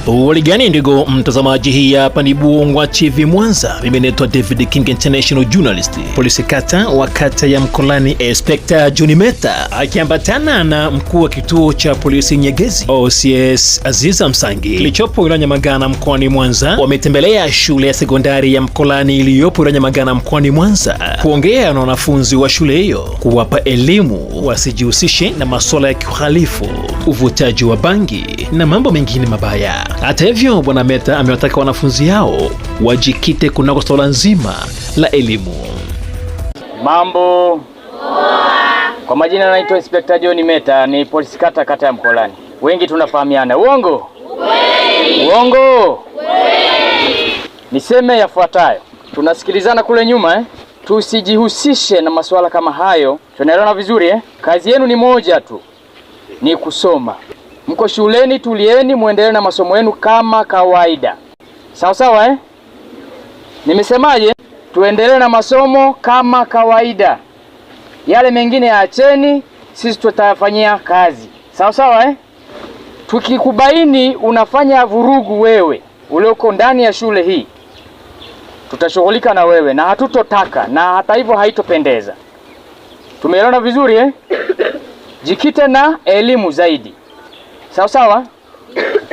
Uligani ndugu mtazamaji, hii hapa ni Bungwa TV Mwanza. Mimi naitwa David King, international journalist. Polisi kata wa kata ya Mkolani Inspector John Meta akiambatana na mkuu wa kituo cha polisi Nyegezi OCS Aziza Msangi kilichopo wilaya Nyamagana mkoani Mwanza wametembelea shule ya sekondari ya Mkolani iliyopo wilaya Nyamagana mkoani Mwanza kuongea na wanafunzi wa shule hiyo, kuwapa elimu wasijihusishe na masuala ya kihalifu, uvutaji wa bangi na mambo mengine mabaya. Hata hivyo, Bwana Meta amewataka wanafunzi hao wajikite kunako swala nzima la elimu. Mambo. Kwa majina naitwa Inspector John Meta, ni polisi kata ya Mkolani. Wengi tunafahamiana. Uongo? Uongo? Niseme yafuatayo. Tunasikilizana kule nyuma Tusijihusishe na masuala kama hayo. Tunaelewana vizuri Kazi yenu ni moja tu. Ni kusoma. Mko shuleni, tulieni muendelee na masomo yenu kama kawaida. Sawa sawa Nimesemaje? Tuendelee na masomo kama kawaida. Yale mengine yaacheni, sisi tutayafanyia kazi. Sawa sawa Tukikubaini unafanya vurugu wewe ulioko ndani ya shule hii, tutashughulika na wewe na hatutotaka, na hata hivyo haitopendeza. Tumeelewana vizuri Jikite na elimu zaidi. Sawa sawa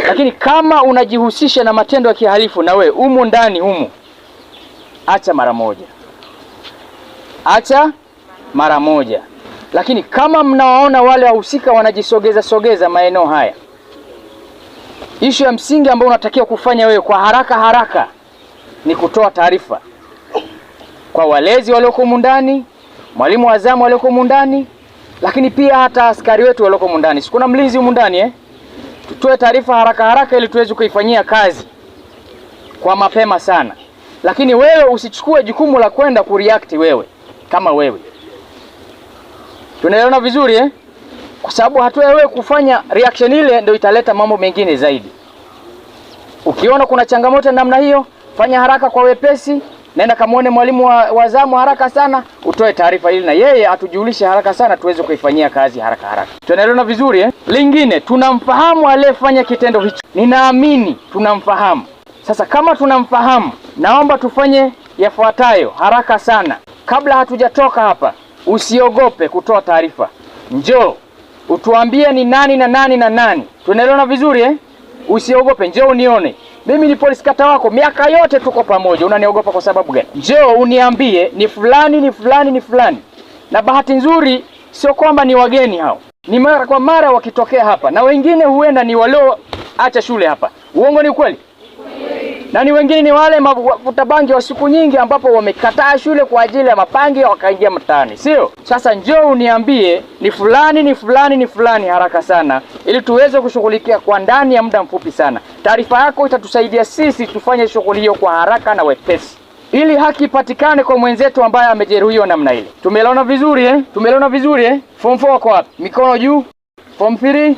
Lakini kama unajihusisha na matendo ya kihalifu na we umo ndani humu, acha mara moja. Acha mara moja. Lakini kama mnawaona wale wahusika wanajisogeza maeneo haya, ishu ya msingi ambayo unatakiwa kufanya wewe kwa haraka ni kutoa taarifa kwa walezi walioko humu ndani, mwalimu wa zamu walioko humu ndani, lakini pia hata askari wetu walioko humu ndani. Sikuna mlinzi humu ndani Tutoe taarifa haraka ili tuweze kuifanyia kazi kwa mapema sana. Lakini wewe usichukue jukumu la kwenda kureact wewe kama wewe. Tunaelewana vizuri Kwa sababu hatua wewe kufanya reaction ile ndio italeta mambo mengine zaidi. Ukiona kuna changamoto namna hiyo, fanya haraka kwa wepesi, nenda kamuone mwalimu wa zamu haraka sana, utoe taarifa ili na yeye atujulishe haraka sana tuweze kuifanyia kazi haraka. Tunaelewana vizuri Lingine, tunamfahamu aliyefanya kitendo hicho. Ninaamini tunamfahamu. Sasa kama tunamfahamu, naomba tufanye yafuatayo haraka sana. Kabla hatujatoka hapa, usiogope kutoa taarifa. Njoo utuambie ni nani na nani na nani. Tunaelewana vizuri Usiogope, njoo unione. Mimi ni polisi kata wako, miaka yote tuko pamoja. Unaniogopa kwa sababu gani? Njoo uniambie ni fulani. Na bahati nzuri sio kwamba ni wageni hao. Ni mara kwa mara wakitokea hapa, na wengine huenda ni walio acha shule hapa. Uongo ni kweli? Na ni wengine ni wale mavuta bangi wa siku nyingi ambapo wamekataa shule kwa ajili ya mapangi wakaingia mtaani, sio? Sasa njoo uniambie ni fulani haraka sana ili tuweze kushughulikia kwa ndani ya muda mfupi sana. Taarifa yako itatusaidia sisi tufanye shughuli hiyo kwa haraka na wepesi, ili haki ipatikane kwa mwenzetu ambaye amejeruhiwa namna ile. Tumeelewana vizuri Form 4 wako wapi? Mikono juu. Form 3,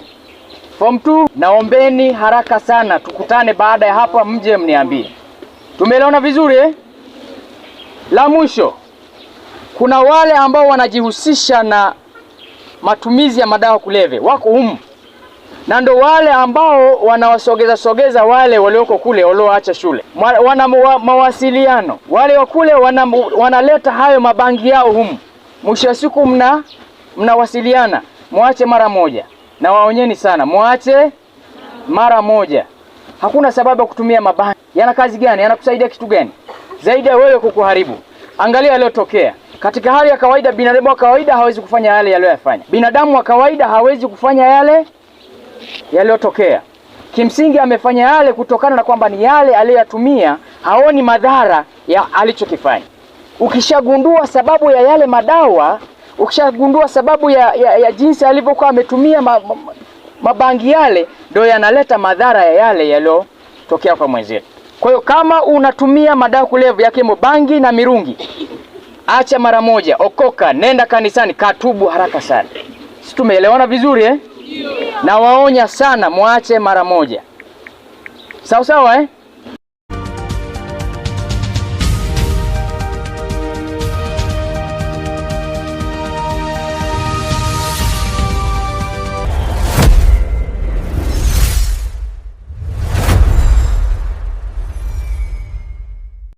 Form 2, naombeni haraka sana tukutane baada ya hapa, mje mniambie. Tumeelewana vizuri La mwisho, kuna wale ambao wanajihusisha na matumizi ya madawa kulevya, wako humu. Na ndo wale ambao wanawasogeza wale walioko kule walioacha shule. Wana mawasiliano. Wale wa kule wanaleta hayo mabangi yao humu. Mwisho wa siku mnawasiliana. Muache mara moja. Na waonyeni sana, muache mara moja. Hakuna sababu ya kutumia mabangi. Yana kazi gani? Yanakusaidia kitu gani? Zaidi ya wewe kukuharibu. Angalia yaliyotokea. Katika hali ya kawaida, binadamu wa kawaida hawezi kufanya yale yaliyofanya. Binadamu wa kawaida hawezi kufanya yale yaliyotokea. Kimsingi amefanya yale kutokana na kwamba ni yale aliyotumia, haoni madhara ya alichokifanya. Ukishagundua sababu ya yale madawa, ukishagundua sababu ya jinsi alivyokuwa ametumia mabangi yale, ndio yanaleta madhara ya yale yaliyotokea kwa mwenzetu. Kwa hiyo kama unatumia madawa kulevya yake bangi na mirungi, acha mara moja, okoka, nenda kanisani, katubu haraka sana. Sisi tumeelewana vizuri Na waonya sana, muache mara moja. Sawa